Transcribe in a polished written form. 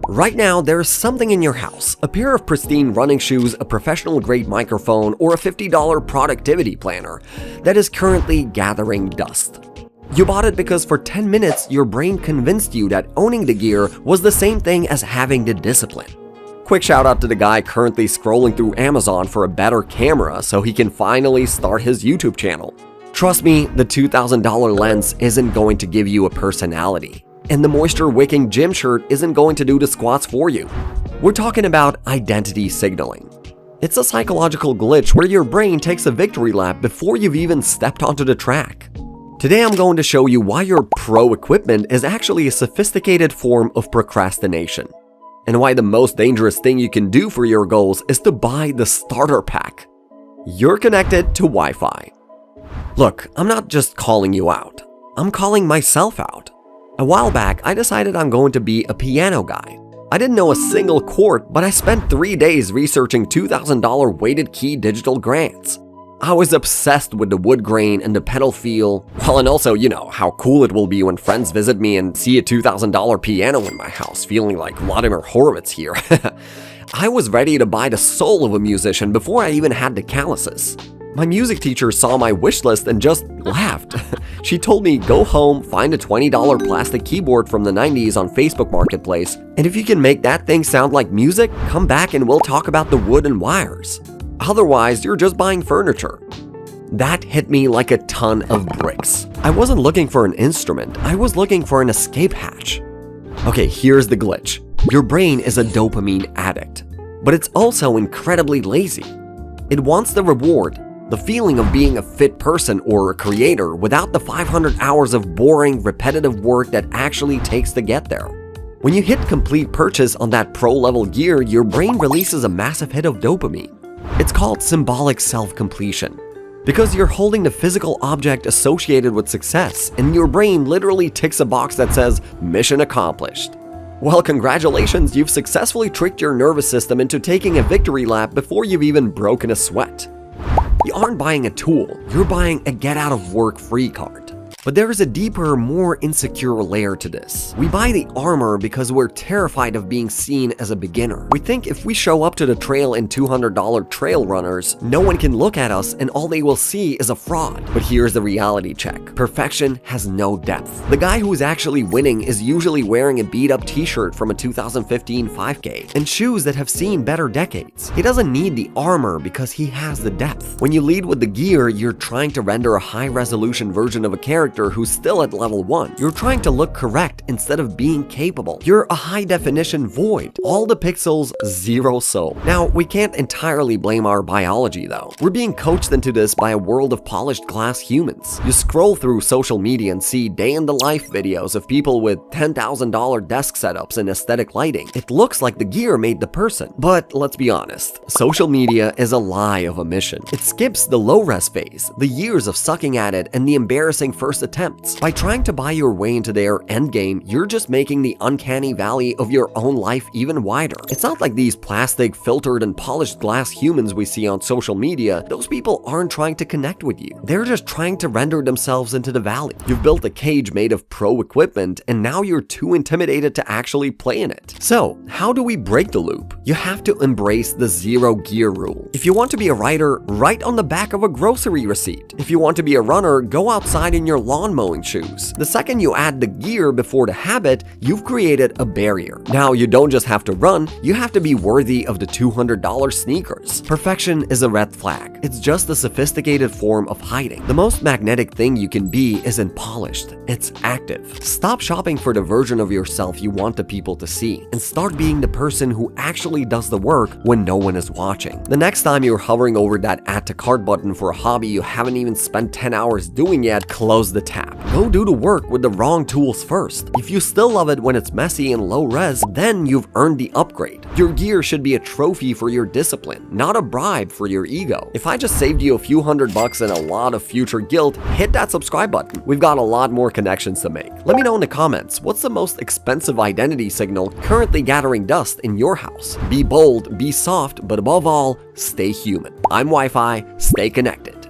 Right now, there's something in your house, a pair of pristine running shoes, a professional-grade microphone, or a $50 productivity planner that is currently gathering dust. You bought it because for 10 minutes, your brain convinced you that owning the gear was the same thing as having the discipline. Quick shout out to the guy currently scrolling through Amazon for a better camera so he can finally start his YouTube channel. Trust me, the $2,000 lens isn't going to give you a personality. And the moisture-wicking gym shirt isn't going to do the squats for you. We're talking about identity signaling. It's a psychological glitch where your brain takes a victory lap before you've even stepped onto the track. Today I'm going to show you why your pro equipment is actually a sophisticated form of procrastination, and why the most dangerous thing you can do for your goals is to buy the starter pack. You're connected to Wi-Fi. Look, I'm not just calling you out, I'm calling myself out. A while back, I decided I'm going to be a piano guy. I didn't know a single chord, but I spent 3 days researching $2,000 weighted key digital grants. I was obsessed with the wood grain and the pedal feel, well, and also, how cool it will be when friends visit me and see a $2,000 piano in my house, feeling like Vladimir Horowitz here. I was ready to buy the soul of a musician before I even had the calluses. My music teacher saw my wish list and just laughed. She told me, go home, find a $20 plastic keyboard from the 90s on Facebook Marketplace, and if you can make that thing sound like music, come back and we'll talk about the wood and wires. Otherwise, you're just buying furniture. That hit me like a ton of bricks. I wasn't looking for an instrument, I was looking for an escape hatch. Okay, here's the glitch. Your brain is a dopamine addict, but it's also incredibly lazy. It wants the reward, the feeling of being a fit person or a creator without the 500 hours of boring, repetitive work that actually takes to get there. When you hit complete purchase on that pro-level gear, your brain releases a massive hit of dopamine. It's called symbolic self-completion, because you're holding the physical object associated with success, and your brain literally ticks a box that says, mission accomplished. Well, congratulations, you've successfully tricked your nervous system into taking a victory lap before you've even broken a sweat. You aren't buying a tool, you're buying a get-out-of-work-free card. But there is a deeper, more insecure layer to this. We buy the armor because we're terrified of being seen as a beginner. We think if we show up to the trail in $200 trail runners, no one can look at us and all they will see is a fraud. But here's the reality check. Perfection has no depth. The guy who is actually winning is usually wearing a beat-up t-shirt from a 2015 5K and shoes that have seen better decades. He doesn't need the armor because he has the depth. When you lead with the gear, you're trying to render a high-resolution version of a character who's still at level 1. You're trying to look correct instead of being capable. You're a high-definition void. All the pixels, zero soul. Now, we can't entirely blame our biology though. We're being coached into this by a world of polished glass humans. You scroll through social media and see day-in-the-life videos of people with $10,000 desk setups and aesthetic lighting. It looks like the gear made the person. But let's be honest, social media is a lie of omission. It skips the low-res phase, the years of sucking at it, and the embarrassing first attempts. By trying to buy your way into their endgame, you're just making the uncanny valley of your own life even wider. It's not like these plastic, filtered, and polished glass humans we see on social media. Those people aren't trying to connect with you. They're just trying to render themselves into the valley. You've built a cage made of pro equipment, and now you're too intimidated to actually play in it. So, how do we break the loop? You have to embrace the zero gear rule. If you want to be a writer, write on the back of a grocery receipt. If you want to be a runner, go outside in your lawn mowing shoes. The second you add the gear before the habit, you've created a barrier. Now, you don't just have to run, you have to be worthy of the $200 sneakers. Perfection is a red flag. It's just a sophisticated form of hiding. The most magnetic thing you can be isn't polished, it's active. Stop shopping for the version of yourself you want the people to see, and start being the person who actually does the work when no one is watching. The next time you're hovering over that add to cart button for a hobby you haven't even spent 10 hours doing yet, close the tab. Go do the work with the wrong tools first. If you still love it when it's messy and low res, then you've earned the upgrade. Your gear should be a trophy for your discipline, not a bribe for your ego. If I just saved you a few $100 and a lot of future guilt, hit that subscribe button. We've got a lot more connections to make. Let me know in the comments, what's the most expensive identity signal currently gathering dust in your house? Be bold, be soft, but above all, stay human. I'm Wi-Fi, stay connected.